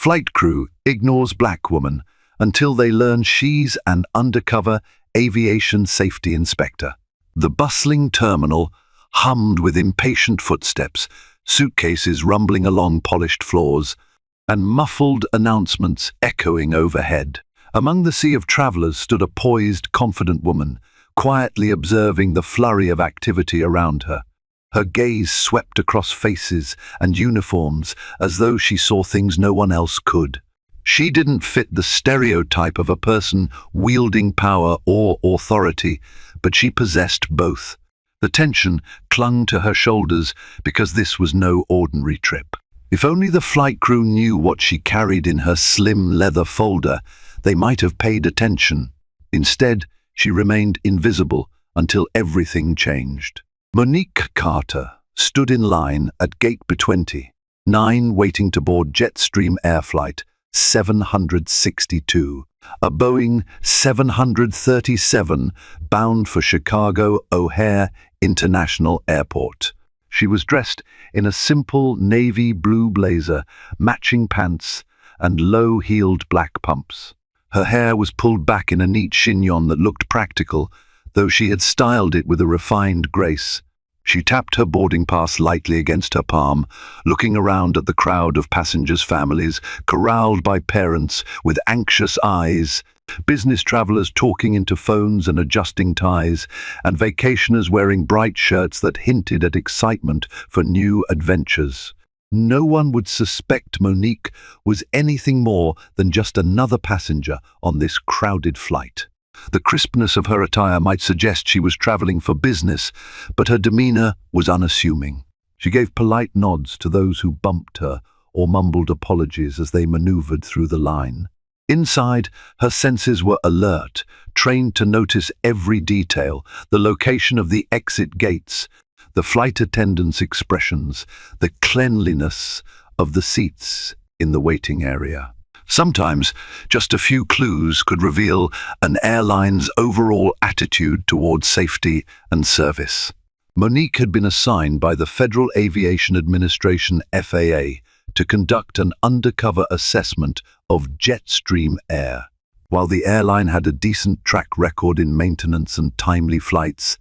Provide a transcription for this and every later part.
Flight crew ignores black woman until they learn she's an undercover aviation safety inspector. The bustling terminal hummed with impatient footsteps, suitcases rumbling along polished floors, and muffled announcements echoing overhead. Among the sea of travelers stood a poised, confident woman, quietly observing the flurry of activity around her. Her gaze swept across faces and uniforms as though she saw things no one else could. She didn't fit the stereotype of a person wielding power or authority, but she possessed both. The tension clung to her shoulders because this was no ordinary trip. If only the flight crew knew what she carried in her slim leather folder, they might have paid attention. Instead, she remained invisible until everything changed. Monique Carter stood in line at Gate B29, waiting to board Jetstream Air Flight 762, a Boeing 737 bound for Chicago O'Hare International Airport. She was dressed in a simple navy blue blazer, matching pants, and low-heeled black pumps. Her hair was pulled back in a neat chignon that looked practical, though she had styled it with a refined grace. She tapped her boarding pass lightly against her palm, looking around at the crowd of passengers' families, corralled by parents with anxious eyes, business travelers talking into phones and adjusting ties, and vacationers wearing bright shirts that hinted at excitement for new adventures. No one would suspect Monique was anything more than just another passenger on this crowded flight. The crispness of her attire might suggest she was traveling for business, but her demeanor was unassuming. She gave polite nods to those who bumped her or mumbled apologies as they maneuvered through the line. Inside, her senses were alert, trained to notice every detail, the location of the exit gates, the flight attendants' expressions, the cleanliness of the seats in the waiting area. Sometimes, just a few clues could reveal an airline's overall attitude towards safety and service. Monique had been assigned by the Federal Aviation Administration (FAA) to conduct an undercover assessment of Jetstream Air. While the airline had a decent track record in maintenance and timely flights,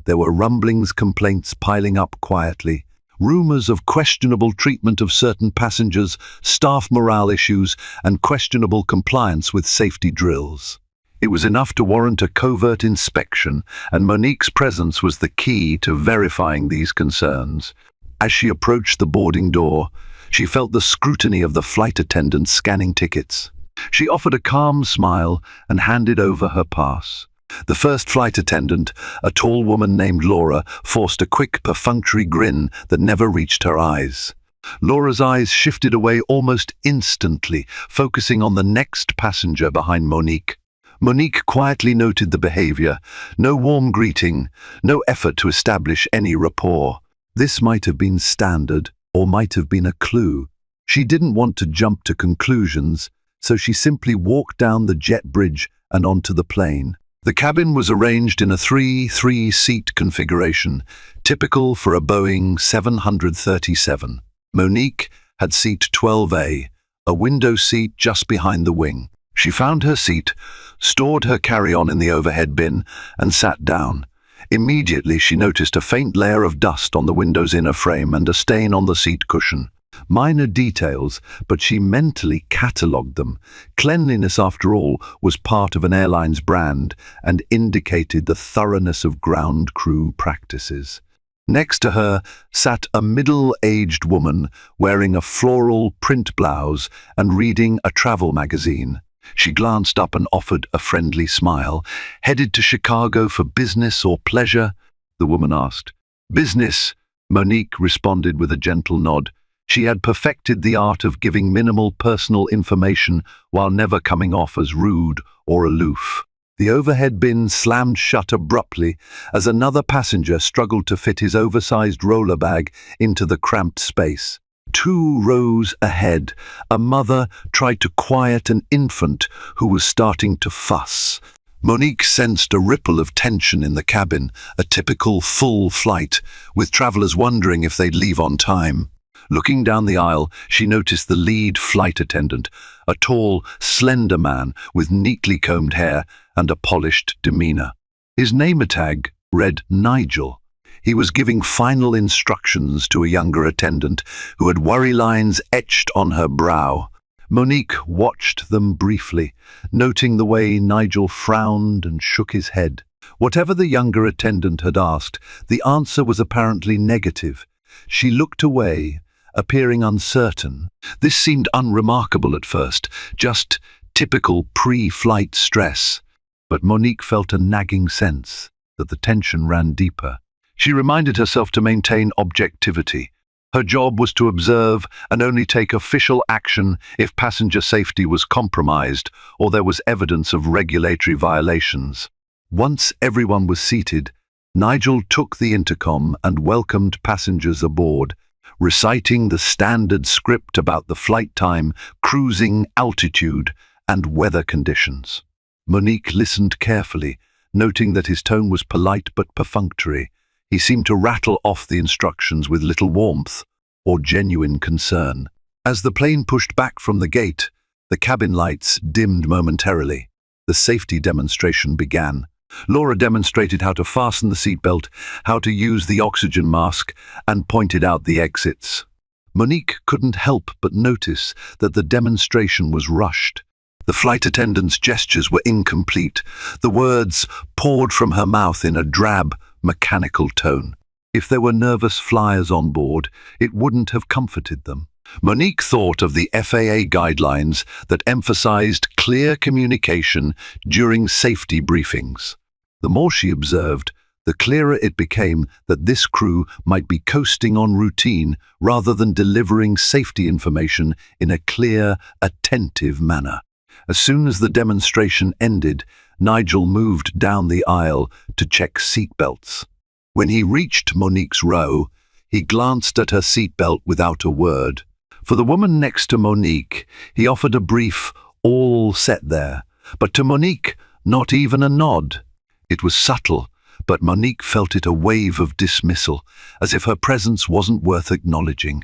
there were rumblings, complaints piling up quietly, rumors of questionable treatment of certain passengers, staff morale issues, and questionable compliance with safety drills. It was enough to warrant a covert inspection, and Monique's presence was the key to verifying these concerns. As she approached the boarding door, she felt the scrutiny of the flight attendants scanning tickets. She offered a calm smile and handed over her pass. The first flight attendant, a tall woman named Laura, forced a quick, perfunctory grin that never reached her eyes. Laura's eyes shifted away almost instantly, focusing on the next passenger behind Monique. Monique quietly noted the behavior. No warm greeting, no effort to establish any rapport. This might have been standard, or might have been a clue. She didn't want to jump to conclusions, so she simply walked down the jet bridge and onto the plane. The cabin was arranged in a 3-3-seat configuration, typical for a Boeing 737. Monique had seat 12A, a window seat just behind the wing. She found her seat, stored her carry-on in the overhead bin, and sat down. Immediately she noticed a faint layer of dust on the window's inner frame and a stain on the seat cushion. Minor details, but she mentally catalogued them. Cleanliness, after all, was part of an airline's brand and indicated the thoroughness of ground crew practices. Next to her sat a middle-aged woman wearing a floral print blouse and reading a travel magazine. She glanced up and offered a friendly smile. "Headed to Chicago for business or pleasure?" the woman asked. "Business," Monique responded with a gentle nod. She had perfected the art of giving minimal personal information while never coming off as rude or aloof. The overhead bin slammed shut abruptly as another passenger struggled to fit his oversized roller bag into the cramped space. 2 rows ahead, a mother tried to quiet an infant who was starting to fuss. Monique sensed a ripple of tension in the cabin, a typical full flight, with travelers wondering if they'd leave on time. Looking down the aisle, she noticed the lead flight attendant, a tall, slender man with neatly combed hair and a polished demeanor. His name tag read Nigel. He was giving final instructions to a younger attendant who had worry lines etched on her brow. Monique watched them briefly, noting the way Nigel frowned and shook his head. Whatever the younger attendant had asked, the answer was apparently negative. She looked away, appearing uncertain. This seemed unremarkable at first, just typical pre-flight stress. But Monique felt a nagging sense that the tension ran deeper. She reminded herself to maintain objectivity. Her job was to observe and only take official action if passenger safety was compromised or there was evidence of regulatory violations. Once everyone was seated, Nigel took the intercom and welcomed passengers aboard, reciting the standard script about the flight time, cruising altitude, and weather conditions. Monique listened carefully, noting that his tone was polite but perfunctory. He seemed to rattle off the instructions with little warmth or genuine concern. As the plane pushed back from the gate, the cabin lights dimmed momentarily. The safety demonstration began. Laura demonstrated how to fasten the seatbelt, how to use the oxygen mask, and pointed out the exits. Monique couldn't help but notice that the demonstration was rushed. The flight attendant's gestures were incomplete. The words poured from her mouth in a drab, mechanical tone. If there were nervous flyers on board, it wouldn't have comforted them. Monique thought of the FAA guidelines that emphasized clear communication during safety briefings. The more she observed, the clearer it became that this crew might be coasting on routine rather than delivering safety information in a clear, attentive manner. As soon as the demonstration ended, Nigel moved down the aisle to check seatbelts. When he reached Monique's row, he glanced at her seatbelt without a word. For the woman next to Monique, he offered a brief, "all set there," but to Monique, not even a nod. It was subtle, but Monique felt it a wave of dismissal, as if her presence wasn't worth acknowledging.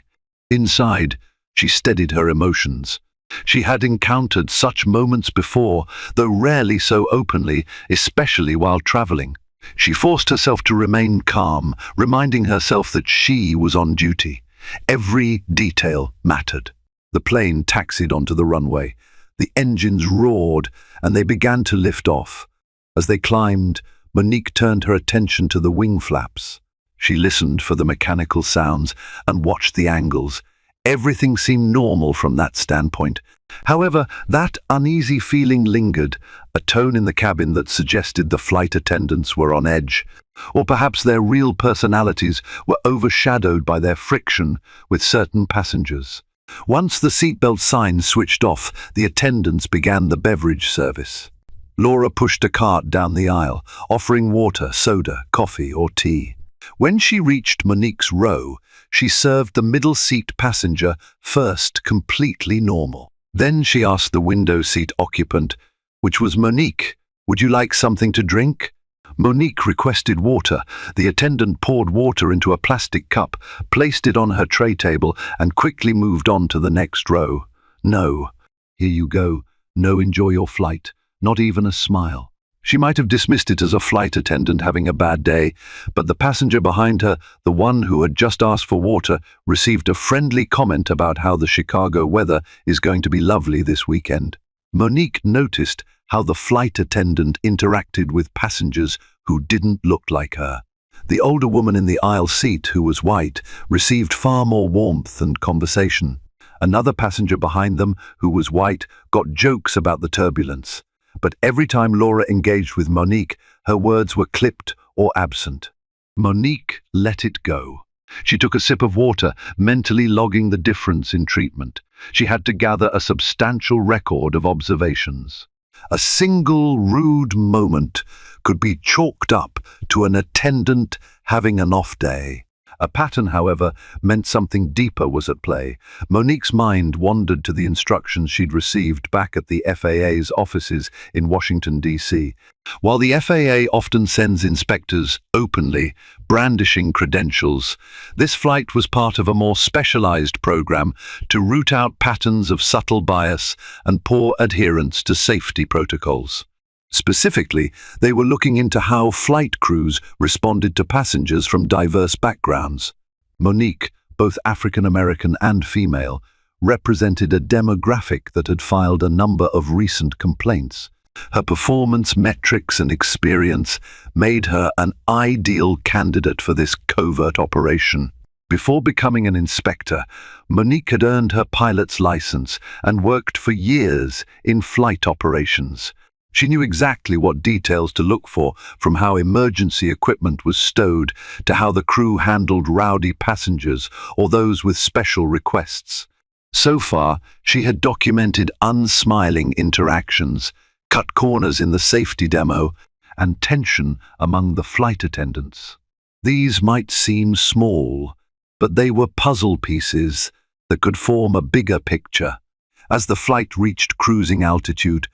Inside, she steadied her emotions. She had encountered such moments before, though rarely so openly, especially while traveling. She forced herself to remain calm, reminding herself that she was on duty. Every detail mattered. The plane taxied onto the runway. The engines roared, and they began to lift off. As they climbed, Monique turned her attention to the wing flaps. She listened for the mechanical sounds and watched the angles. Everything seemed normal from that standpoint. However, that uneasy feeling lingered, a tone in the cabin that suggested the flight attendants were on edge, or perhaps their real personalities were overshadowed by their friction with certain passengers. Once the seatbelt sign switched off, the attendants began the beverage service. Laura pushed a cart down the aisle, offering water, soda, coffee, or tea. When she reached Monique's row, she served the middle seat passenger first, completely normal. Then she asked the window seat occupant, which was Monique, "Would you like something to drink?" Monique requested water. The attendant poured water into a plastic cup, placed it on her tray table, and quickly moved on to the next row. "No. Here you go. No, enjoy your flight." Not even a smile. She might have dismissed it as a flight attendant having a bad day, but the passenger behind her, the one who had just asked for water, received a friendly comment about how the Chicago weather is going to be lovely this weekend. Monique noticed how the flight attendant interacted with passengers who didn't look like her. The older woman in the aisle seat, who was white, received far more warmth and conversation. Another passenger behind them, who was white, got jokes about the turbulence. But every time Laura engaged with Monique, her words were clipped or absent. Monique let it go. She took a sip of water, mentally logging the difference in treatment. She had to gather a substantial record of observations. A single rude moment could be chalked up to an attendant having an off day. A pattern, however, meant something deeper was at play. Monique's mind wandered to the instructions she'd received back at the FAA's offices in Washington, D.C. While the FAA often sends inspectors openly, brandishing credentials, this flight was part of a more specialized program to root out patterns of subtle bias and poor adherence to safety protocols. Specifically, they were looking into how flight crews responded to passengers from diverse backgrounds. Monique, both African American and female, represented a demographic that had filed a number of recent complaints. Her performance metrics and experience made her an ideal candidate for this covert operation. Before becoming an inspector, Monique had earned her pilot's license and worked for years in flight operations. She knew exactly what details to look for, from how emergency equipment was stowed to how the crew handled rowdy passengers or those with special requests. So far, she had documented unsmiling interactions, cut corners in the safety demo, and tension among the flight attendants. These might seem small, but they were puzzle pieces that could form a bigger picture. As the flight reached cruising altitude,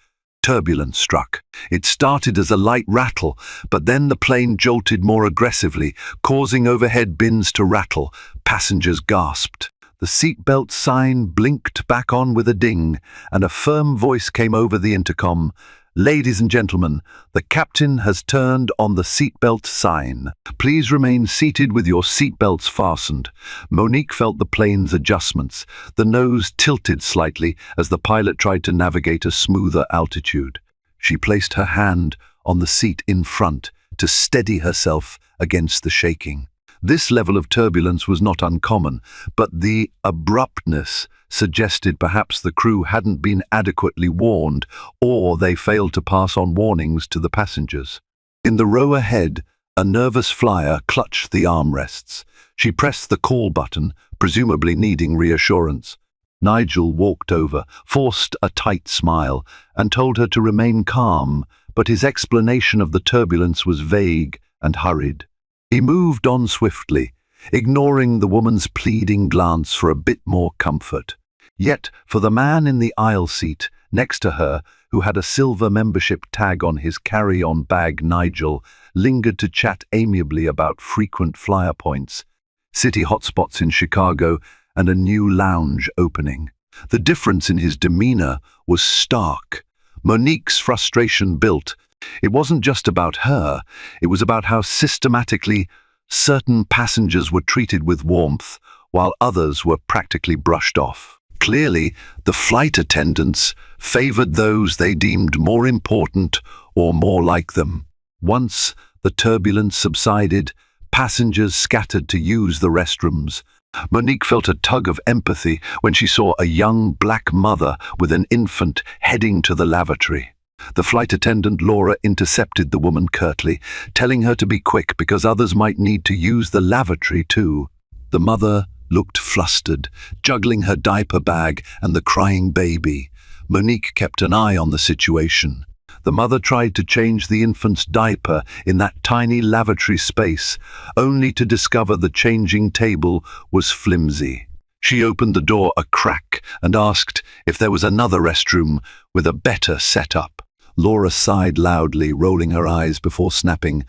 turbulence struck. It started as a light rattle, but then the plane jolted more aggressively, causing overhead bins to rattle. Passengers gasped. The seatbelt sign blinked back on with a ding, and a firm voice came over the intercom. "Ladies and gentlemen, the captain has turned on the seatbelt sign. Please remain seated with your seatbelts fastened." Monique felt the plane's adjustments. The nose tilted slightly as the pilot tried to navigate a smoother altitude. She placed her hand on the seat in front to steady herself against the shaking. This level of turbulence was not uncommon, but the abruptness suggested perhaps the crew hadn't been adequately warned, or they failed to pass on warnings to the passengers. In the row ahead, a nervous flyer clutched the armrests. She pressed the call button, presumably needing reassurance. Nigel walked over, forced a tight smile, and told her to remain calm, but his explanation of the turbulence was vague and hurried. He moved on swiftly, ignoring the woman's pleading glance for a bit more comfort. Yet, for the man in the aisle seat next to her, who had a silver membership tag on his carry-on bag, Nigel lingered to chat amiably about frequent flyer points, city hotspots in Chicago, and a new lounge opening. The difference in his demeanor was stark. Monique's frustration built. It wasn't just about her, it was about how systematically certain passengers were treated with warmth, while others were practically brushed off. Clearly, the flight attendants favored those they deemed more important or more like them. Once the turbulence subsided, passengers scattered to use the restrooms. Monique felt a tug of empathy when she saw a young black mother with an infant heading to the lavatory. The flight attendant, Laura, intercepted the woman curtly, telling her to be quick because others might need to use the lavatory too. The mother looked flustered, juggling her diaper bag and the crying baby. Monique kept an eye on the situation. The mother tried to change the infant's diaper in that tiny lavatory space, only to discover the changing table was flimsy. She opened the door a crack and asked if there was another restroom with a better setup. Laura sighed loudly, rolling her eyes before snapping,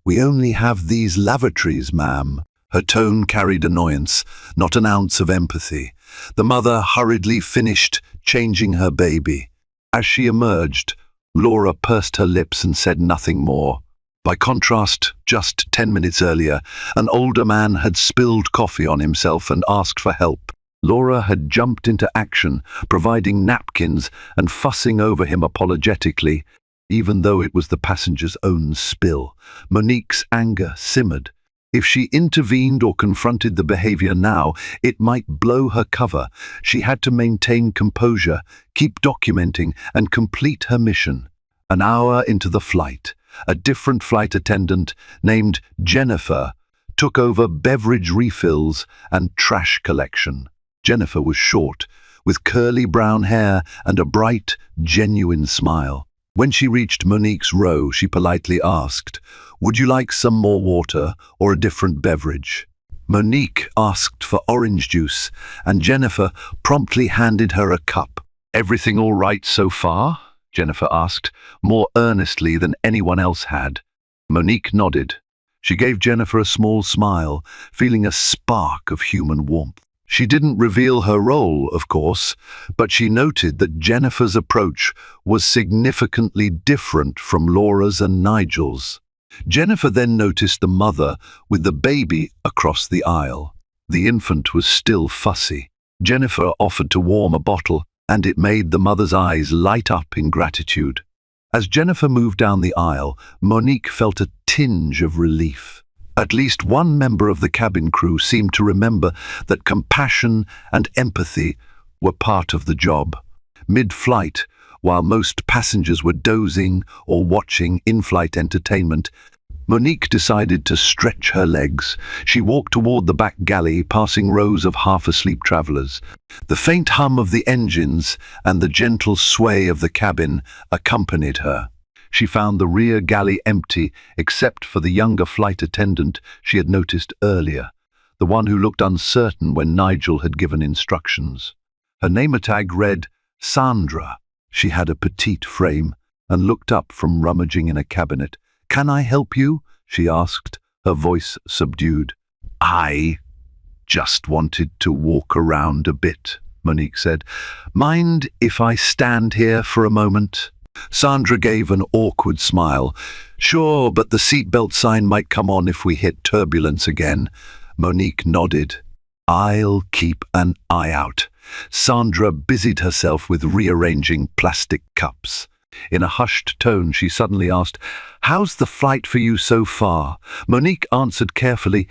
"We only have these lavatories, ma'am." Her tone carried annoyance, not an ounce of empathy. The mother hurriedly finished changing her baby. As she emerged, Laura pursed her lips and said nothing more. By contrast, just 10 minutes earlier, an older man had spilled coffee on himself and asked for help. Laura had jumped into action, providing napkins and fussing over him apologetically, even though it was the passenger's own spill. Monique's anger simmered. If she intervened or confronted the behavior now, it might blow her cover. She had to maintain composure, keep documenting, and complete her mission. An hour into the flight, a different flight attendant named Jennifer took over beverage refills and trash collection. Jennifer was short, with curly brown hair and a bright, genuine smile. When she reached Monique's row, she politely asked, "Would you like some more water or a different beverage?" Monique asked for orange juice, and Jennifer promptly handed her a cup. "Everything all right so far?" Jennifer asked, more earnestly than anyone else had. Monique nodded. She gave Jennifer a small smile, feeling a spark of human warmth. She didn't reveal her role, of course, but she noted that Jennifer's approach was significantly different from Laura's and Nigel's. Jennifer then noticed the mother with the baby across the aisle. The infant was still fussy. Jennifer offered to warm a bottle, and it made the mother's eyes light up in gratitude. As Jennifer moved down the aisle, Monique felt a tinge of relief. At least one member of the cabin crew seemed to remember that compassion and empathy were part of the job. Mid-flight, while most passengers were dozing or watching in-flight entertainment, Monique decided to stretch her legs. She walked toward the back galley, passing rows of half-asleep travelers. The faint hum of the engines and the gentle sway of the cabin accompanied her. She found the rear galley empty except for the younger flight attendant she had noticed earlier, the one who looked uncertain when Nigel had given instructions. Her name tag read Sandra. She had a petite frame and looked up from rummaging in a cabinet. "Can I help you?" she asked, her voice subdued. "I just wanted to walk around a bit," Monique said. "Mind if I stand here for a moment?" Sandra gave an awkward smile. "Sure, but the seatbelt sign might come on if we hit turbulence again." Monique nodded. "I'll keep an eye out." Sandra busied herself with rearranging plastic cups. In a hushed tone, she suddenly asked, "How's the flight for you so far?" Monique answered carefully,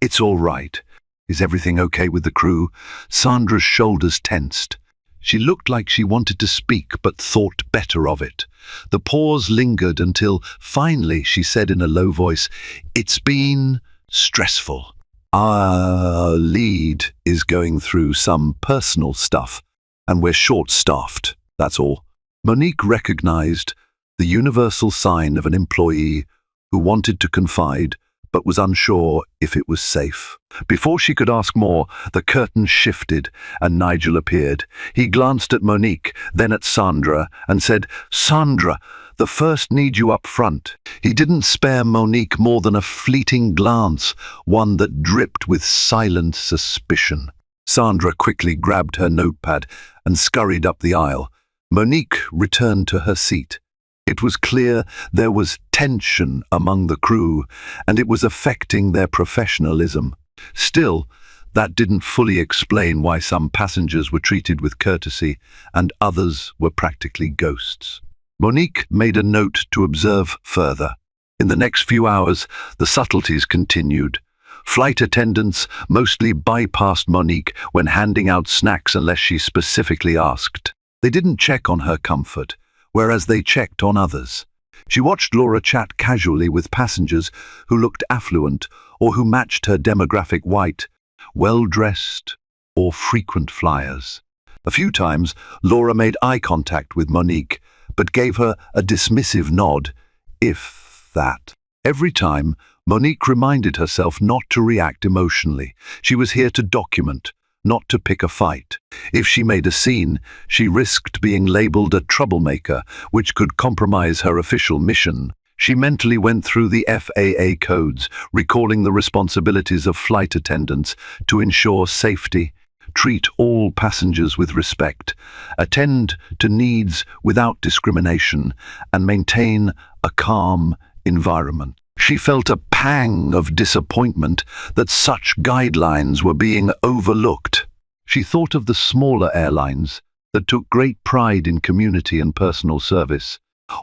"It's all right." "Is everything okay with the crew?" Sandra's shoulders tensed. She looked like she wanted to speak but thought better of it. The pause lingered until finally she said in a low voice, "It's been stressful. Our lead is going through some personal stuff, and we're short-staffed, that's all." Monique recognized the universal sign of an employee who wanted to confide but was unsure if it was safe. Before she could ask more, the curtain shifted and Nigel appeared. He glanced at Monique, then at Sandra, and said, "Sandra, the first need you up front." He didn't spare Monique more than a fleeting glance, one that dripped with silent suspicion. Sandra quickly grabbed her notepad and scurried up the aisle. Monique returned to her seat. It was clear there was tension among the crew, and it was affecting their professionalism. Still, that didn't fully explain why some passengers were treated with courtesy and others were practically ghosts. Monique made a note to observe further. In the next few hours, the subtleties continued. Flight attendants mostly bypassed Monique when handing out snacks unless she specifically asked. They didn't check on her comfort, whereas they checked on others. She watched Laura chat casually with passengers who looked affluent or who matched her demographic: white, well-dressed, or frequent flyers. A few times, Laura made eye contact with Monique, but gave her a dismissive nod, if that. Every time, Monique reminded herself not to react emotionally. She was here to document, not to pick a fight. If she made a scene, she risked being labeled a troublemaker, which could compromise her official mission. She mentally went through the FAA codes, recalling the responsibilities of flight attendants to ensure safety, treat all passengers with respect, attend to needs without discrimination, and maintain a calm environment. She felt a pang of disappointment that such guidelines were being overlooked. She thought of the smaller airlines that took great pride in community and personal service,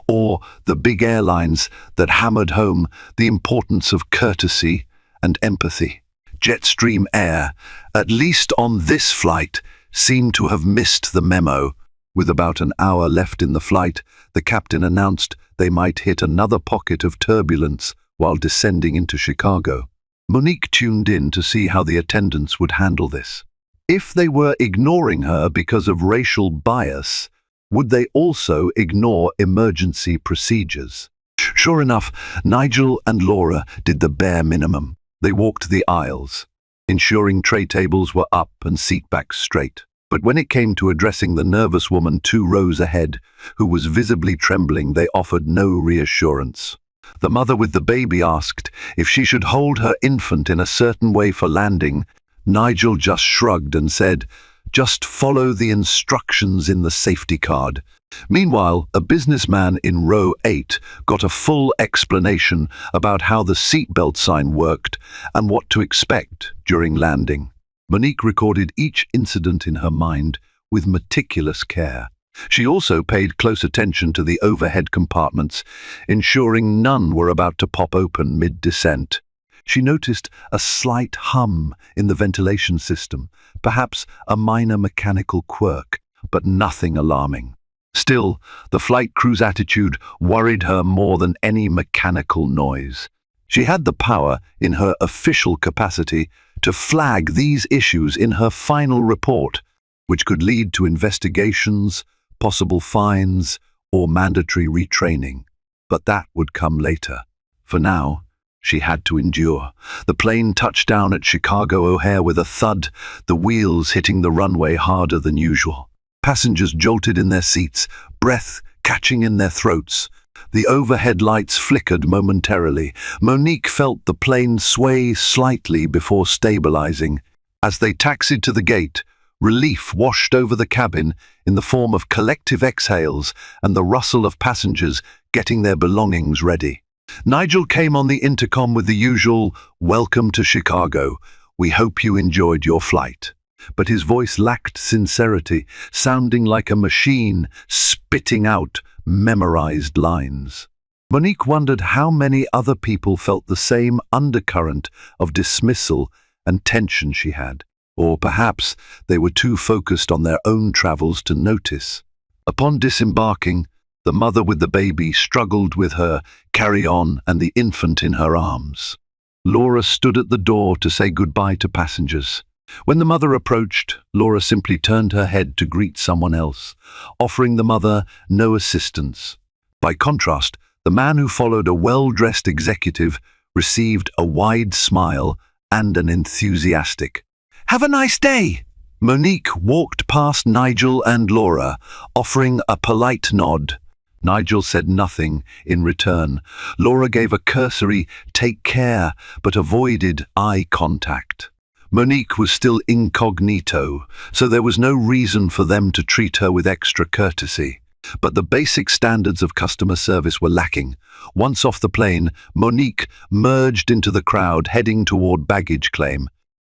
or the big airlines that hammered home the importance of courtesy and empathy. Jetstream Air, at least on this flight, seemed to have missed the memo. With about an hour left in the flight, the captain announced they might hit another pocket of turbulence while descending into Chicago. Monique tuned in to see how the attendants would handle this. If they were ignoring her because of racial bias, would they also ignore emergency procedures? Sure enough, Nigel and Laura did the bare minimum. They walked the aisles. ensuring tray tables were up and seat backs straight. But when it came to addressing the nervous woman 2 rows ahead, who was visibly trembling, they offered no reassurance. The mother with the baby asked if she should hold her infant in a certain way for landing. Nigel just shrugged and said, "Just follow the instructions in the safety card." Meanwhile, a businessman in row 8 got a full explanation about how the seatbelt sign worked and what to expect during landing. Monique recorded each incident in her mind with meticulous care. She also paid close attention to the overhead compartments, ensuring none were about to pop open mid-descent. She noticed a slight hum in the ventilation system, perhaps a minor mechanical quirk, but nothing alarming. Still, the flight crew's attitude worried her more than any mechanical noise. She had the power, in her official capacity, to flag these issues in her final report, which could lead to investigations, possible fines, or mandatory retraining. But that would come later. For now, she had to endure. The plane touched down at Chicago O'Hare with a thud, the wheels hitting the runway harder than usual. Passengers jolted in their seats, breath catching in their throats. The overhead lights flickered momentarily. Monique felt the plane sway slightly before stabilizing. As they taxied to the gate, relief washed over the cabin in the form of collective exhales and the rustle of passengers getting their belongings ready. Nigel came on the intercom with the usual, "Welcome to Chicago. We hope you enjoyed your flight." But his voice lacked sincerity, sounding like a machine spitting out memorized lines. Monique wondered how many other people felt the same undercurrent of dismissal and tension she had, or perhaps they were too focused on their own travels to notice. Upon disembarking, the mother with the baby struggled with her carry-on and the infant in her arms. Laura stood at the door to say goodbye to passengers. When the mother approached, Laura simply turned her head to greet someone else, offering the mother no assistance. By contrast, the man who followed, a well-dressed executive, received a wide smile and an enthusiastic, "Have a nice day!" Monique walked past Nigel and Laura, offering a polite nod. Nigel said nothing in return. Laura gave a cursory "take care," but avoided eye contact. Monique was still incognito, so there was no reason for them to treat her with extra courtesy. But the basic standards of customer service were lacking. Once off the plane, Monique merged into the crowd heading toward baggage claim.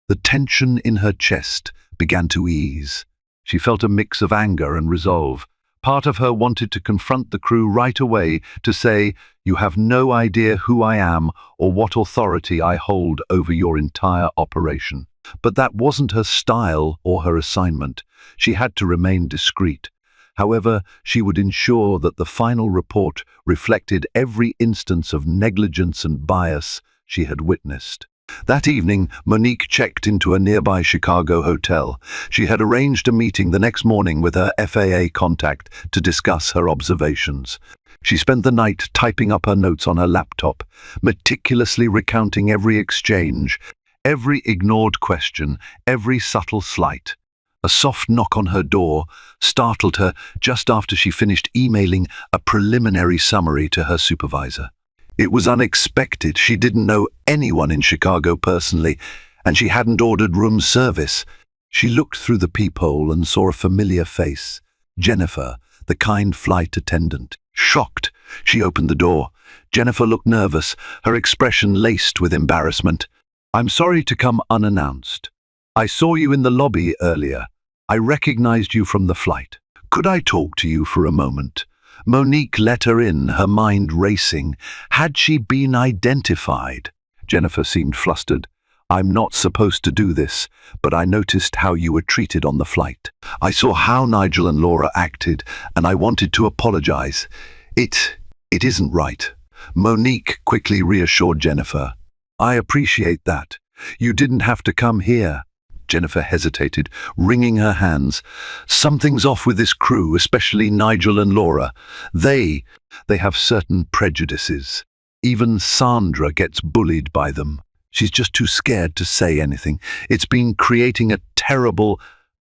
The tension in her chest began to ease. She felt a mix of anger and resolve. Part of her wanted to confront the crew right away, to say, "You have no idea who I am or what authority I hold over your entire operation." But that wasn't her style or her assignment. She had to remain discreet. However, she would ensure that the final report reflected every instance of negligence and bias she had witnessed. That evening, Monique checked into a nearby Chicago hotel. She had arranged a meeting the next morning with her FAA contact to discuss her observations. She spent the night typing up her notes on her laptop, meticulously recounting every exchange, every ignored question, every subtle slight. A soft knock on her door startled her just after she finished emailing a preliminary summary to her supervisor. It was unexpected. She didn't know anyone in Chicago personally, and she hadn't ordered room service. She looked through the peephole and saw a familiar face. Jennifer, the kind flight attendant. Shocked, she opened the door. Jennifer looked nervous, her expression laced with embarrassment. "I'm sorry to come unannounced. I saw you in the lobby earlier. I recognized you from the flight. Could I talk to you for a moment?" Monique let her in, her mind racing. Had she been identified? Jennifer seemed flustered. "I'm not supposed to do this, but I noticed how you were treated on the flight. I saw how Nigel and Laura acted, and I wanted to apologize. It isn't right." Monique quickly reassured Jennifer. "I appreciate that. You didn't have to come here." Jennifer hesitated, wringing her hands. "Something's off with this crew, especially Nigel and Laura. They have certain prejudices. Even Sandra gets bullied by them." She's just too scared to say anything. It's been creating a terrible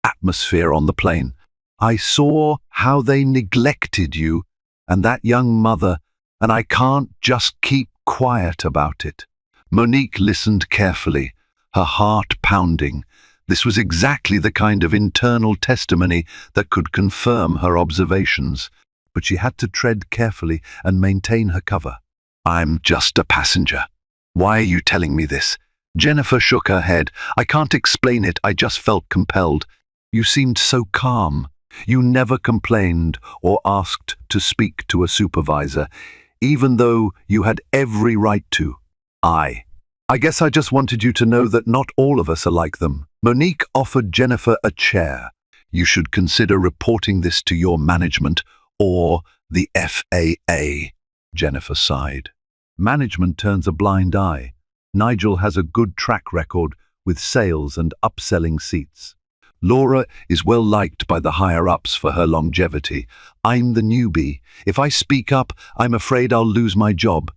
atmosphere on the plane. I saw how they neglected you and that young mother, and I can't just keep quiet about it." Monique listened carefully, her heart pounding. This was exactly the kind of internal testimony that could confirm her observations, but she had to tread carefully and maintain her cover. "I'm just a passenger. Why are you telling me this?" Jennifer shook her head. "I can't explain it, I just felt compelled. You seemed so calm. You never complained or asked to speak to a supervisor, even though you had every right to." I guess I just wanted you to know that not all of us are like them." Monique offered Jennifer a chair. "You should consider reporting this to your management or the FAA." Jennifer sighed. Management turns a blind eye. Nigel has a good track record with sales and upselling seats. Laura is well liked by the higher-ups for her longevity. I'm the newbie. If I speak up, I'm afraid I'll lose my job.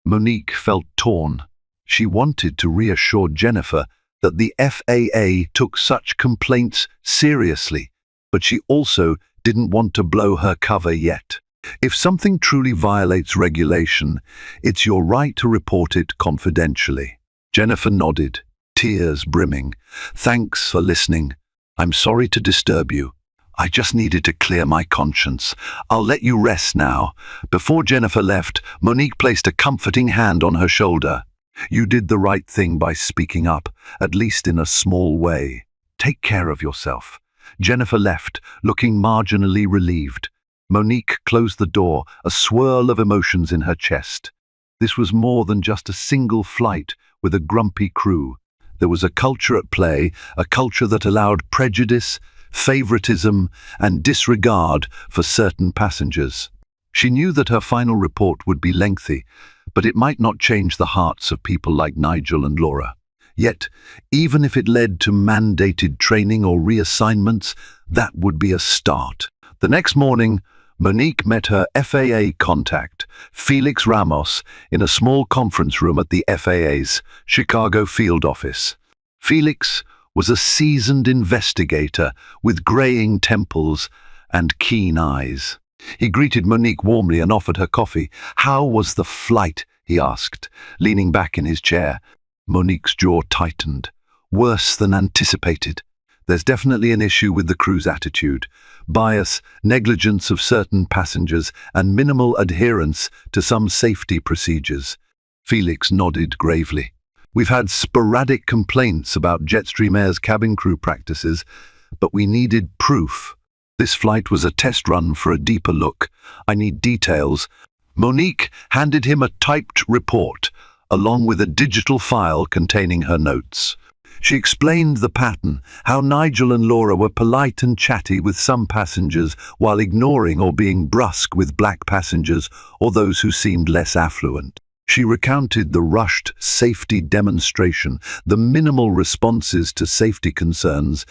Monique felt torn. She wanted to reassure Jennifer that the FAA took such complaints seriously, but she also didn't want to blow her cover yet. If something truly violates regulation, it's your right to report it confidentially. Jennifer nodded, tears brimming. "Thanks for listening. I'm sorry to disturb you. I just needed to clear my conscience. I'll let you rest now." Before Jennifer left, Monique placed a comforting hand on her shoulder. "You did the right thing by speaking up, at least in a small way. Take care of yourself." Jennifer left, looking marginally relieved. Monique closed the door, a swirl of emotions in her chest. This was more than just a single flight with a grumpy crew. There was a culture at play, a culture that allowed prejudice, favoritism, and disregard for certain passengers. She knew that her final report would be lengthy, but it might not change the hearts of people like Nigel and Laura. Yet, even if it led to mandated training or reassignments, that would be a start. The next morning, Monique met her FAA contact, Felix Ramos, in a small conference room at the FAA's Chicago field office. Felix was a seasoned investigator with graying temples and keen eyes. He greeted Monique warmly and offered her coffee. "How was the flight?" he asked, leaning back in his chair. Monique's jaw tightened. "Worse than anticipated. There's definitely an issue with the crew's attitude. Bias, negligence of certain passengers, and minimal adherence to some safety procedures." Felix nodded gravely. "We've had sporadic complaints about Jetstream Air's cabin crew practices, but we needed proof. This flight was a test run for a deeper look. I need details." Monique handed him a typed report, along with a digital file containing her notes. She explained the pattern, how Nigel and Laura were polite and chatty with some passengers while ignoring or being brusque with black passengers or those who seemed less affluent. She recounted the rushed safety demonstration, the minimal responses to safety concerns,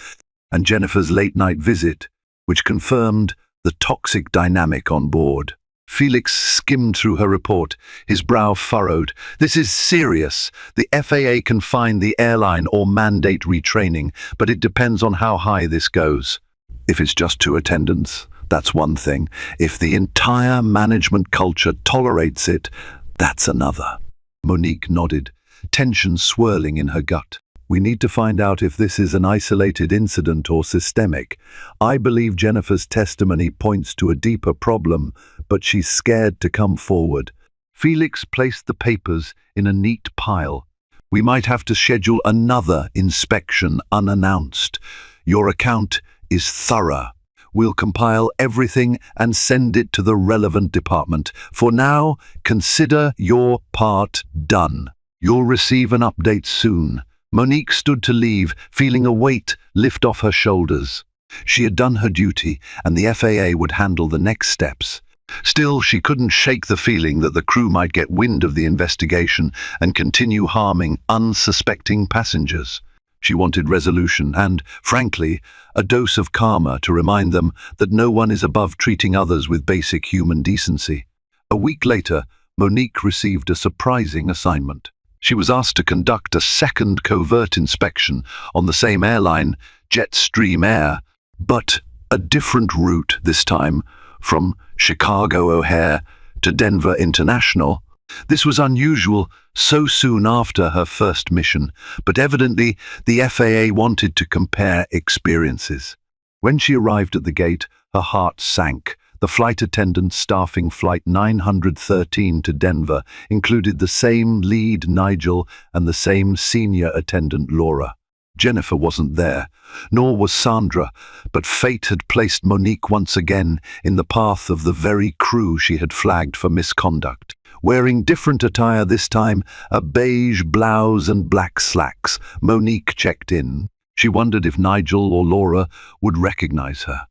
and Jennifer's late-night visit, which confirmed the toxic dynamic on board. Felix skimmed through her report, his brow furrowed. "This is serious. The FAA can fine the airline or mandate retraining, but it depends on how high this goes. If it's just 2 attendants, that's one thing. If the entire management culture tolerates it, that's another." Monique nodded, tension swirling in her gut. "We need to find out if this is an isolated incident or systemic. I believe Jennifer's testimony points to a deeper problem, but she's scared to come forward." Felix placed the papers in a neat pile. "We might have to schedule another inspection unannounced. Your account is thorough. We'll compile everything and send it to the relevant department. For now, consider your part done. You'll receive an update soon." Monique stood to leave, feeling a weight lift off her shoulders. She had done her duty, and the FAA would handle the next steps. Still, she couldn't shake the feeling that the crew might get wind of the investigation and continue harming unsuspecting passengers. She wanted resolution and, frankly, a dose of karma to remind them that no one is above treating others with basic human decency. A week later, Monique received a surprising assignment. She was asked to conduct a second covert inspection on the same airline, Jetstream Air, but a different route this time, from Chicago O'Hare to Denver International. This was unusual so soon after her first mission, but evidently the FAA wanted to compare experiences. When she arrived at the gate, her heart sank. The flight attendants staffing Flight 913 to Denver included the same lead, Nigel, and the same senior attendant, Laura. Jennifer wasn't there, nor was Sandra, but fate had placed Monique once again in the path of the very crew she had flagged for misconduct. Wearing different attire this time, a beige blouse and black slacks, Monique checked in. She wondered if Nigel or Laura would recognize her.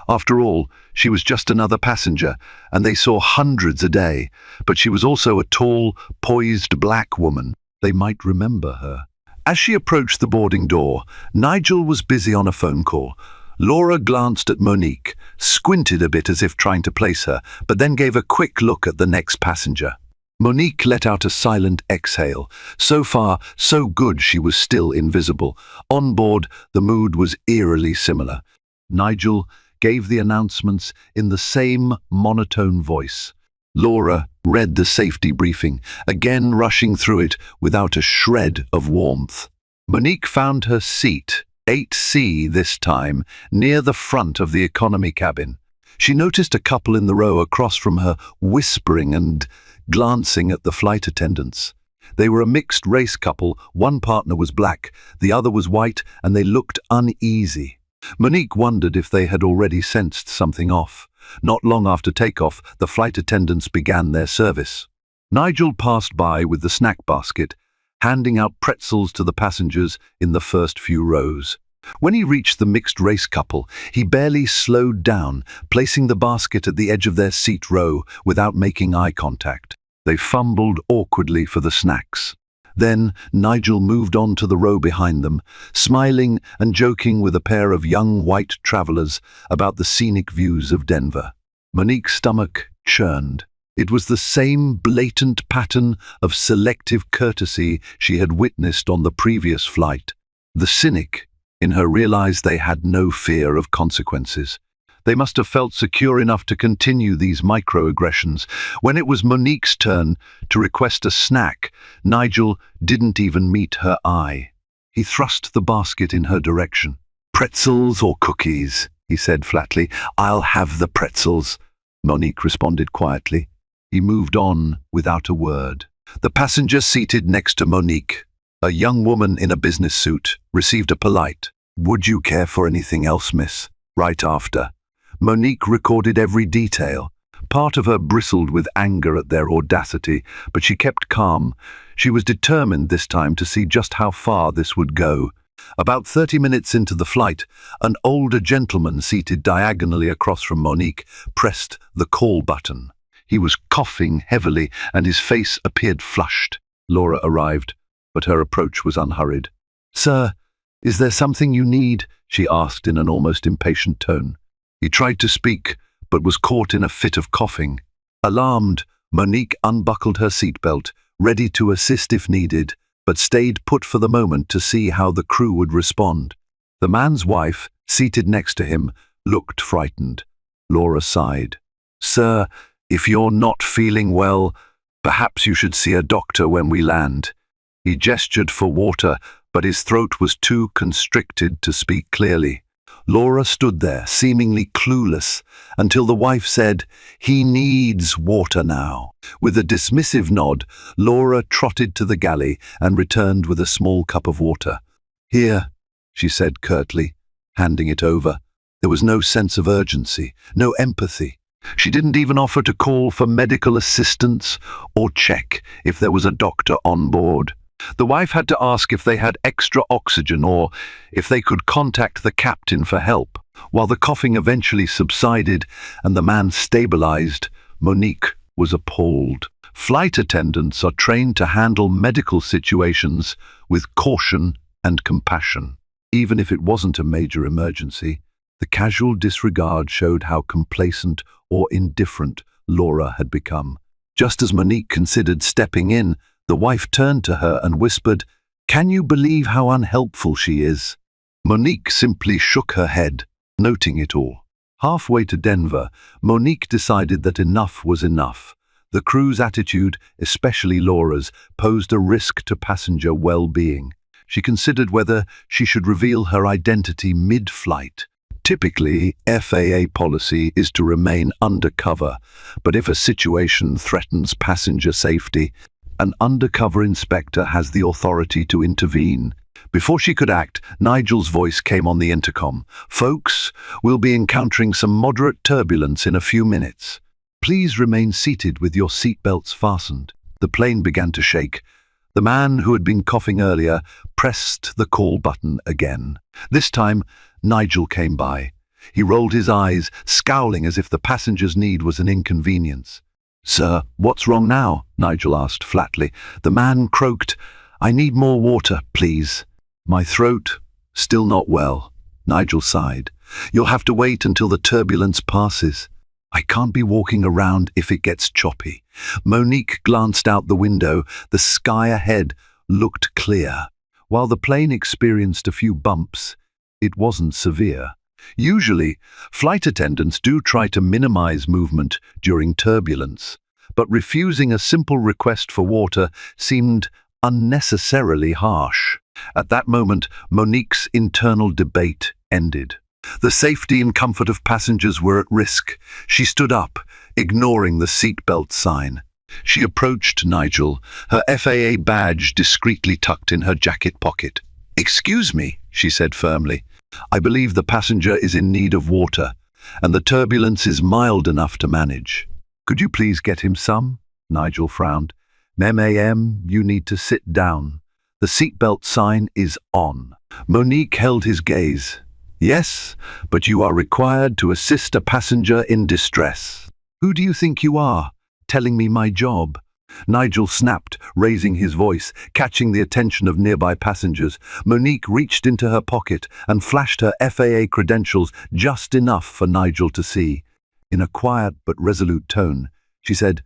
After all, she was just another passenger, and they saw hundreds a day, but she was also a tall, poised black woman. They might remember her. As she approached the boarding door, Nigel was busy on a phone call. Laura glanced at Monique, squinted a bit as if trying to place her, but then gave a quick look at the next passenger. Monique let out a silent exhale. So far, so good she was still invisible. On board, the mood was eerily similar. Nigel gave the announcements in the same monotone voice. Laura read the safety briefing, again rushing through it without a shred of warmth. Monique found her seat, 8C this time, near the front of the economy cabin. She noticed a couple in the row across from her, whispering and glancing at the flight attendants. They were a mixed-race couple. One partner was black, the other was white, and they looked uneasy. Monique wondered if they had already sensed something off. Not long after takeoff, the flight attendants began their service. Nigel passed by with the snack basket, handing out pretzels to the passengers in the first few rows. When he reached the mixed-race couple, he barely slowed down, placing the basket at the edge of their seat row without making eye contact. They fumbled awkwardly for the snacks. Then Nigel moved on to the row behind them, smiling and joking with a pair of young white travelers about the scenic views of Denver. Monique's stomach churned. It was the same blatant pattern of selective courtesy she had witnessed on the previous flight. The cynic in her realized they had no fear of consequences. They must have felt secure enough to continue these microaggressions. When it was Monique's turn to request a snack, Nigel didn't even meet her eye. He thrust the basket in her direction. "Pretzels or cookies?" he said flatly. "I'll have the pretzels," Monique responded quietly. He moved on without a word. The passenger seated next to Monique, a young woman in a business suit, received a polite, "Would you care for anything else, miss?" right after. Monique recorded every detail. Part of her bristled with anger at their audacity, but she kept calm. She was determined this time to see just how far this would go. About 30 minutes into the flight, an older gentleman seated diagonally across from Monique pressed the call button. He was coughing heavily and his face appeared flushed. Laura arrived, but her approach was unhurried. "Sir, is there something you need?" she asked in an almost impatient tone. He tried to speak, but was caught in a fit of coughing. Alarmed, Monique unbuckled her seatbelt, ready to assist if needed, but stayed put for the moment to see how the crew would respond. The man's wife, seated next to him, looked frightened. Laura sighed. "Sir, if you're not feeling well, perhaps you should see a doctor when we land." He gestured for water, but his throat was too constricted to speak clearly. Laura stood there, seemingly clueless, until the wife said, "He needs water now." With a dismissive nod, Laura trotted to the galley and returned with a small cup of water. "Here," she said curtly, handing it over. There was no sense of urgency, no empathy. She didn't even offer to call for medical assistance or check if there was a doctor on board. The wife had to ask if they had extra oxygen or if they could contact the captain for help. While the coughing eventually subsided and the man stabilized, Monique was appalled. Flight attendants are trained to handle medical situations with caution and compassion. Even if it wasn't a major emergency, the casual disregard showed how complacent or indifferent Laura had become. Just as Monique considered stepping in, The wife turned to her and whispered, "Can you believe how unhelpful she is?" Monique simply shook her head, noting it all. Halfway to Denver, Monique decided that enough was enough. The crew's attitude, especially Laura's, posed a risk to passenger well-being. She considered whether she should reveal her identity mid-flight. Typically, FAA policy is to remain undercover, but if a situation threatens passenger safety, an undercover inspector has the authority to intervene. Before she could act, Nigel's voice came on the intercom. "Folks, we'll be encountering some moderate turbulence in a few minutes. Please remain seated with your seatbelts fastened." The plane began to shake. The man who had been coughing earlier pressed the call button again. This time, Nigel came by. He rolled his eyes, scowling as if the passenger's need was an inconvenience. "Sir, what's wrong now?" Nigel asked flatly. The man croaked, "I need more water, please." "My throat, still not well." Nigel sighed. "You'll have to wait until the turbulence passes." "I can't be walking around if it gets choppy." Monique glanced out the window. The sky ahead looked clear. While the plane experienced a few bumps, it wasn't severe. Usually, flight attendants do try to minimize movement during turbulence, but refusing a simple request for water seemed unnecessarily harsh. At that moment, Monique's internal debate ended. The safety and comfort of passengers were at risk. She stood up, ignoring the seatbelt sign. She approached Nigel, her FAA badge discreetly tucked in her jacket pocket. "Excuse me," she said firmly. "I believe the passenger is in need of water, and the turbulence is mild enough to manage. Could you please get him some?" Nigel frowned. "Ma'am, you need to sit down. The seatbelt sign is on." Monique held his gaze. "Yes, but you are required to assist a passenger in distress." "Who do you think you are, telling me my job?" Nigel snapped, raising his voice, catching the attention of nearby passengers. Monique reached into her pocket and flashed her FAA credentials just enough for Nigel to see. In a quiet but resolute tone, she said,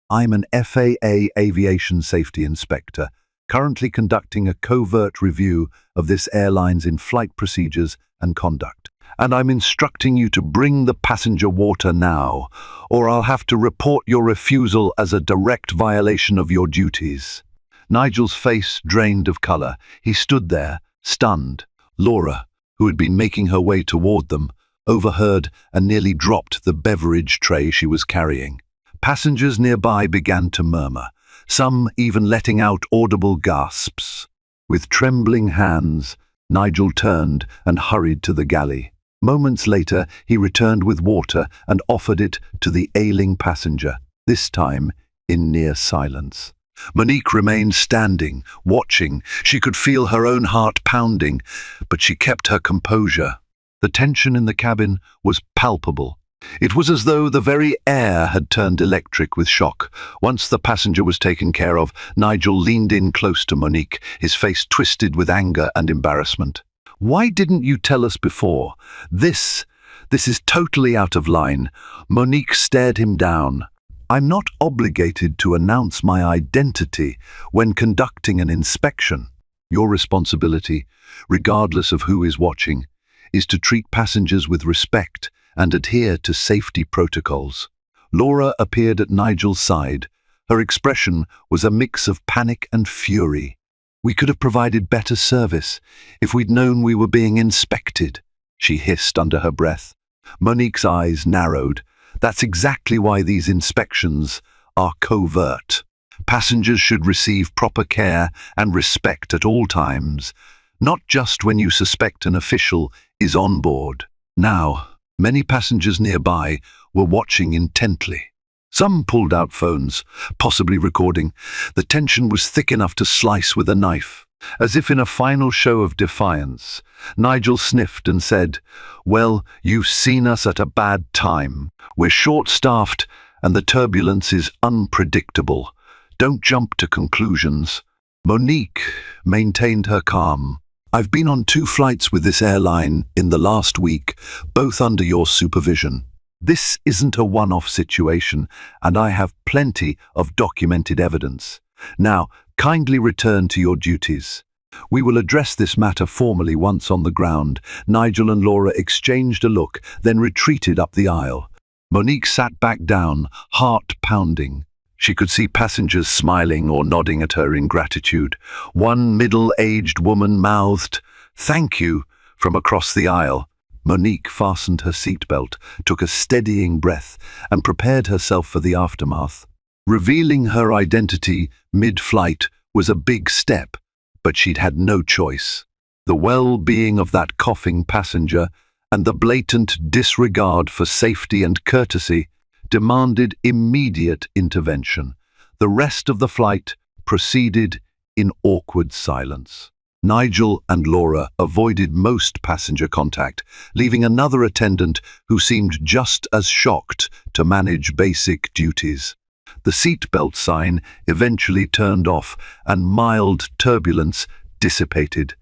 "I'm an FAA Aviation Safety Inspector, currently conducting a covert review of this airline's in-flight procedures and conduct. And I'm instructing you to bring the passenger water now, or I'll have to report your refusal as a direct violation of your duties." Nigel's face drained of color. He stood there, stunned. Laura, who had been making her way toward them, overheard and nearly dropped the beverage tray she was carrying. Passengers nearby began to murmur, some even letting out audible gasps. With trembling hands, Nigel turned and hurried to the galley. Moments later, he returned with water and offered it to the ailing passenger, this time in near silence. Monique remained standing, watching. She could feel her own heart pounding, but she kept her composure. The tension in the cabin was palpable. It was as though the very air had turned electric with shock. Once the passenger was taken care of, Nigel leaned in close to Monique, his face twisted with anger and embarrassment. "Why didn't you tell us before? This is totally out of line." Monique stared him down. "I'm not obligated to announce my identity when conducting an inspection. Your responsibility, regardless of who is watching, is to treat passengers with respect and adhere to safety protocols." Laura appeared at Nigel's side. Her expression was a mix of panic and fury. "We could have provided better service if we'd known we were being inspected," she hissed under her breath. Monique's eyes narrowed. "That's exactly why these inspections are covert. Passengers should receive proper care and respect at all times, not just when you suspect an official is on board." Now, many passengers nearby were watching intently. Some pulled out phones, possibly recording. The tension was thick enough to slice with a knife. As if in a final show of defiance, Nigel sniffed and said, "Well, you've seen us at a bad time. We're short-staffed and the turbulence is unpredictable. Don't jump to conclusions." Monique maintained her calm. "I've been on 2 flights with this airline in the last week, both under your supervision. This isn't a one-off situation, and I have plenty of documented evidence. Now, Kindly return to your duties. We will address this matter formally once on the ground." Nigel and Laura exchanged a look, then retreated up the aisle. Monique sat back down, heart pounding. She could see passengers smiling or nodding at her in gratitude. One middle-aged woman mouthed, "Thank you," from across the aisle. Monique fastened her seatbelt, took a steadying breath, and prepared herself for the aftermath. Revealing her identity mid-flight was a big step, but she'd had no choice. The well-being of that coughing passenger and the blatant disregard for safety and courtesy demanded immediate intervention. The rest of the flight proceeded in awkward silence. Nigel and Laura avoided most passenger contact, leaving another attendant who seemed just as shocked to manage basic duties. The seatbelt sign eventually turned off and mild turbulence dissipated.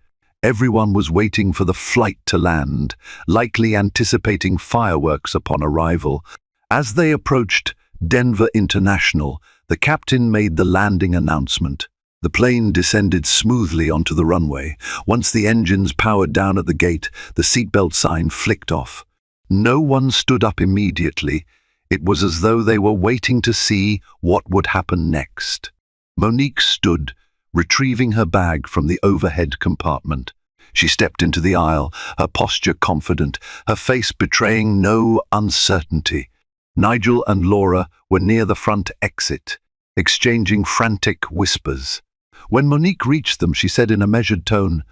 Everyone was waiting for the flight to land, likely anticipating fireworks upon arrival. As they approached Denver International, the captain made the landing announcement. The plane descended smoothly onto the runway. Once the engines powered down at the gate, the seatbelt sign flicked off. No one stood up immediately. It was as though they were waiting to see what would happen next. Monique stood, retrieving her bag from the overhead compartment. She stepped into the aisle, her posture confident, her face betraying no uncertainty. Nigel and Laura were near the front exit, exchanging frantic whispers. When Monique reached them, she said in a measured tone,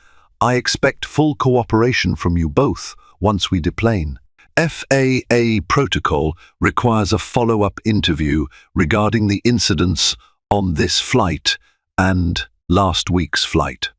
"I expect full cooperation from you both once we deplane. FAA protocol requires a follow-up interview regarding the incidents on this flight and last week's flight.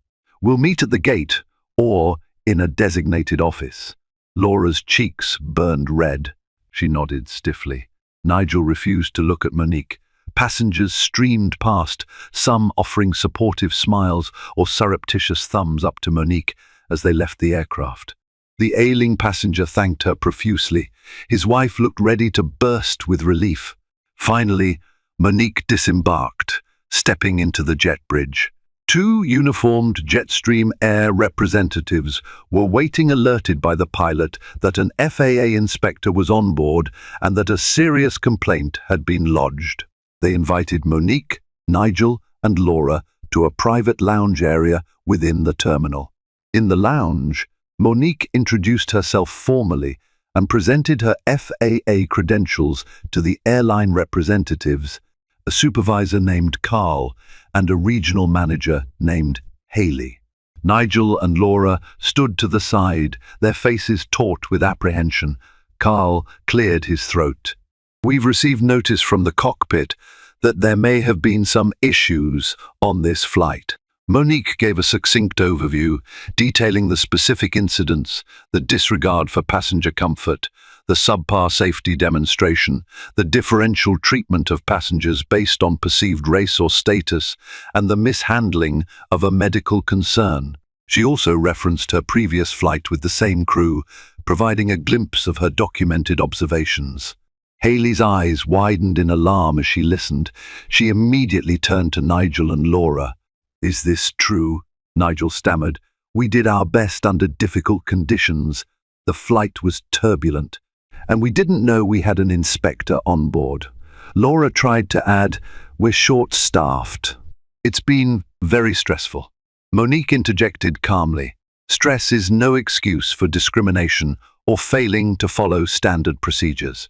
We'll meet at the gate or in a designated office." Laura's cheeks burned red. She nodded stiffly. Nigel refused to look at Monique. Passengers streamed past, some offering supportive smiles or surreptitious thumbs up to Monique as they left the aircraft. The ailing passenger thanked her profusely. His wife looked ready to burst with relief. Finally, Monique disembarked, stepping into the jet bridge. Two uniformed Jetstream Air representatives were waiting, alerted by the pilot that an FAA inspector was on board and that a serious complaint had been lodged. They invited Monique, Nigel, and Laura to a private lounge area within the terminal. In the lounge, Monique introduced herself formally and presented her FAA credentials to the airline representatives, a supervisor named Carl and a regional manager named Haley. Nigel and Laura stood to the side, their faces taut with apprehension. Carl cleared his throat. "We've received notice from the cockpit that there may have been some issues on this flight." Monique gave a succinct overview, detailing the specific incidents, the disregard for passenger comfort, the subpar safety demonstration, the differential treatment of passengers based on perceived race or status, and the mishandling of a medical concern. She also referenced her previous flight with the same crew, providing a glimpse of her documented observations. Haley's eyes widened in alarm as she listened. She immediately turned to Nigel and Laura. "Is this true?" Nigel stammered. "We did our best under difficult conditions. The flight was turbulent, and we didn't know we had an inspector on board." Laura tried to add, "We're short-staffed. It's been very stressful." Monique interjected calmly, "Stress is no excuse for discrimination or failing to follow standard procedures.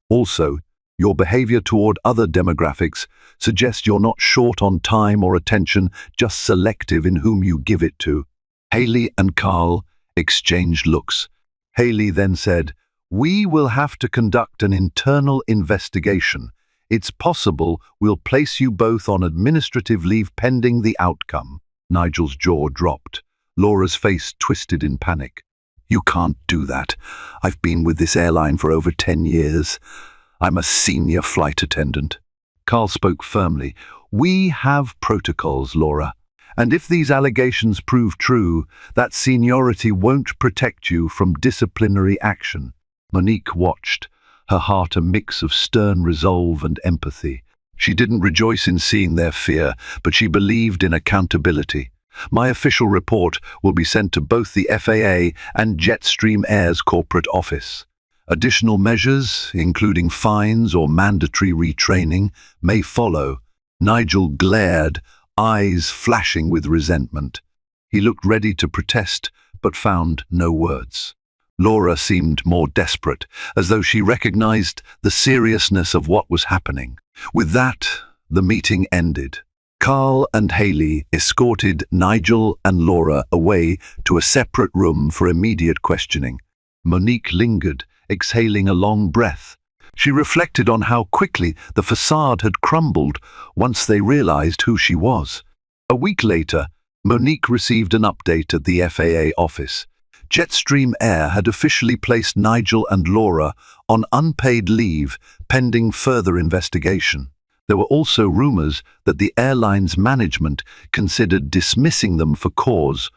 Also, your behavior toward other demographics suggests you're not short on time or attention, just selective in whom you give it to." Haley and Carl exchanged looks. Haley then said, "We will have to conduct an internal investigation. It's possible we'll place you both on administrative leave pending the outcome." Nigel's jaw dropped. Laura's face twisted in panic. "You can't do that. I've been with this airline for over 10 years. I'm a senior flight attendant." Carl spoke firmly. "We have protocols, Laura. And if these allegations prove true, that seniority won't protect you from disciplinary action." Monique watched, her heart a mix of stern resolve and empathy. She didn't rejoice in seeing their fear, but she believed in accountability. My official report will be sent to both the FAA and Jetstream Air's corporate office. Additional measures, including fines or mandatory retraining, may follow. Nigel glared, eyes flashing with resentment. He looked ready to protest, but found no words. Laura seemed more desperate, as though she recognized the seriousness of what was happening. With that, the meeting ended. Carl and Haley escorted Nigel and Laura away to a separate room for immediate questioning. Monique lingered, exhaling a long breath. She reflected on how quickly the facade had crumbled once they realized who she was. A week later, Monique received an update at the FAA office. Jetstream Air had officially placed Nigel and Laura on unpaid leave pending further investigation. There were also rumors that the airline's management considered dismissing them for cause,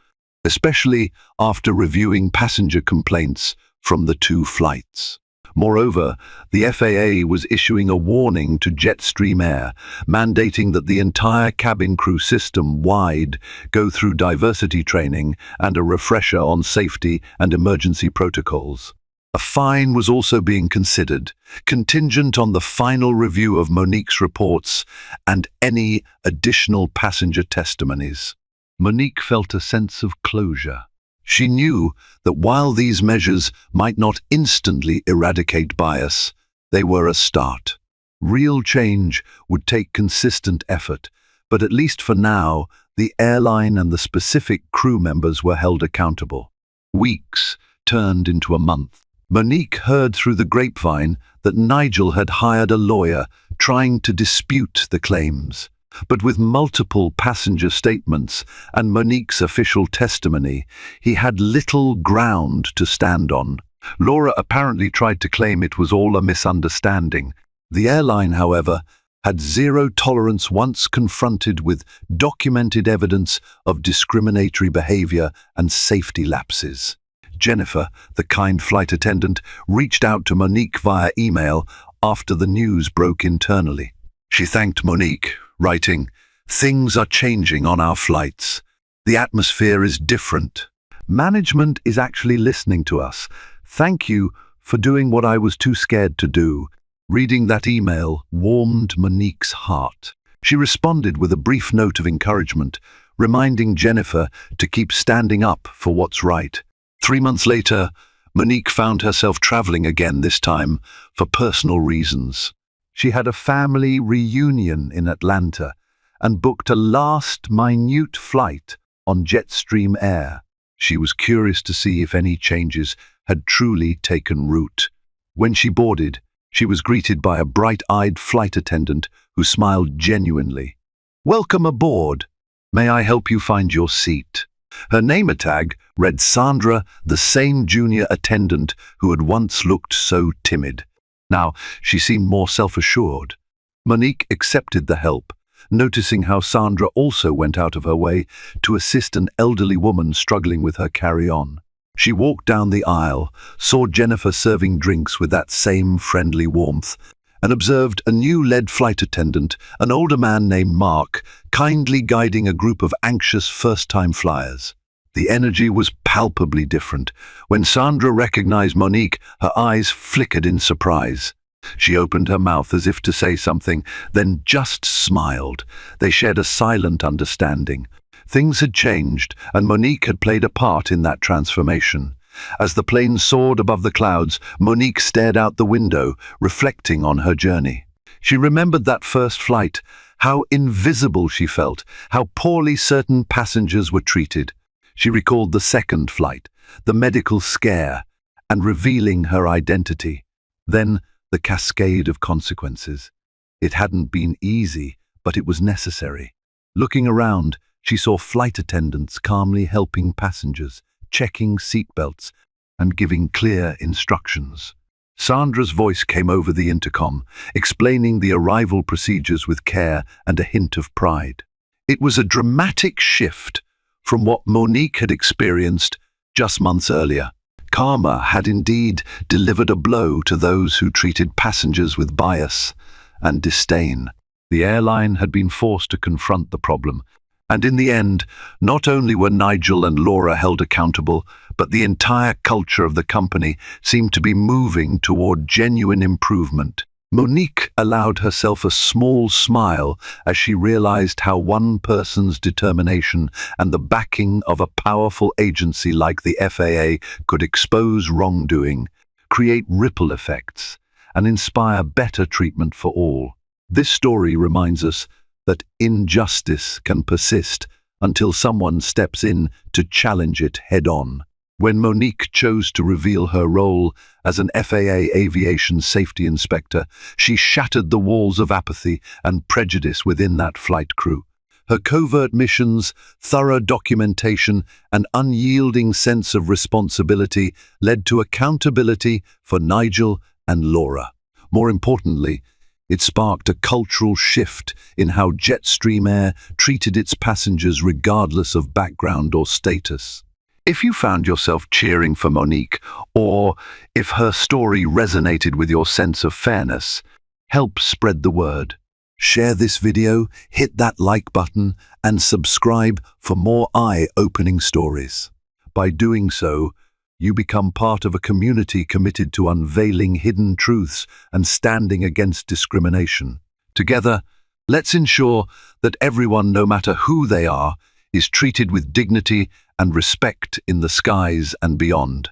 especially after reviewing passenger complaints from the 2 flights. Moreover, the FAA was issuing a warning to Jetstream Air, mandating that the entire cabin crew system-wide go through diversity training and a refresher on safety and emergency protocols. A fine was also being considered, contingent on the final review of Monique's reports and any additional passenger testimonies. Monique felt a sense of closure. She knew that while these measures might not instantly eradicate bias, they were a start. Real change would take consistent effort, but at least for now, the airline and the specific crew members were held accountable. Weeks turned into a month. Monique heard through the grapevine that Nigel had hired a lawyer trying to dispute the claims. But with multiple passenger statements and Monique's official testimony, he had little ground to stand on. Laura apparently tried to claim it was all a misunderstanding. The airline, however, had zero tolerance once confronted with documented evidence of discriminatory behavior and safety lapses. Jennifer, the kind flight attendant, reached out to Monique via email after the news broke internally. She thanked Monique, writing, "Things are changing on our flights. The atmosphere is different. Management is actually listening to us. Thank you for doing what I was too scared to do." Reading that email warmed Monique's heart. She responded with a brief note of encouragement, reminding Jennifer to keep standing up for what's right. 3 months later, Monique found herself traveling again, this time for personal reasons. She had a family reunion in Atlanta and booked a last minute flight on Jetstream Air. She was curious to see if any changes had truly taken root. When she boarded, she was greeted by a bright-eyed flight attendant who smiled genuinely. "Welcome aboard. May I help you find your seat?" Her name tag read Sandra, the same junior attendant who had once looked so timid. Now, she seemed more self-assured. Monique accepted the help, noticing how Sandra also went out of her way to assist an elderly woman struggling with her carry-on. She walked down the aisle, saw Jennifer serving drinks with that same friendly warmth, and observed a new lead flight attendant, an older man named Mark, kindly guiding a group of anxious first-time flyers. The energy was palpably different. When Sandra recognized Monique, her eyes flickered in surprise. She opened her mouth as if to say something, then just smiled. They shared a silent understanding. Things had changed, and Monique had played a part in that transformation. As the plane soared above the clouds, Monique stared out the window, reflecting on her journey. She remembered that first flight, how invisible she felt, how poorly certain passengers were treated. She recalled the second flight, the medical scare, and revealing her identity. Then the cascade of consequences. It hadn't been easy, but it was necessary. Looking around, she saw flight attendants calmly helping passengers, checking seatbelts, and giving clear instructions. Sandra's voice came over the intercom, explaining the arrival procedures with care and a hint of pride. It was a dramatic shift from what Monique had experienced just months earlier. Karma had indeed delivered a blow to those who treated passengers with bias and disdain. The airline had been forced to confront the problem, and in the end, not only were Nigel and Laura held accountable, but the entire culture of the company seemed to be moving toward genuine improvement. Monique allowed herself a small smile as she realized how one person's determination and the backing of a powerful agency like the FAA could expose wrongdoing, create ripple effects, and inspire better treatment for all. This story reminds us that injustice can persist until someone steps in to challenge it head-on. When Monique chose to reveal her role as an FAA aviation safety inspector, she shattered the walls of apathy and prejudice within that flight crew. Her covert missions, thorough documentation, and unyielding sense of responsibility led to accountability for Nigel and Laura. More importantly, it sparked a cultural shift in how Jetstream Air treated its passengers regardless of background or status. If you found yourself cheering for Monique, or if her story resonated with your sense of fairness, help spread the word. Share this video, hit that like button, and subscribe for more eye-opening stories. By doing so, you become part of a community committed to unveiling hidden truths and standing against discrimination. Together, let's ensure that everyone, no matter who they are, is treated with dignity and respect in the skies and beyond.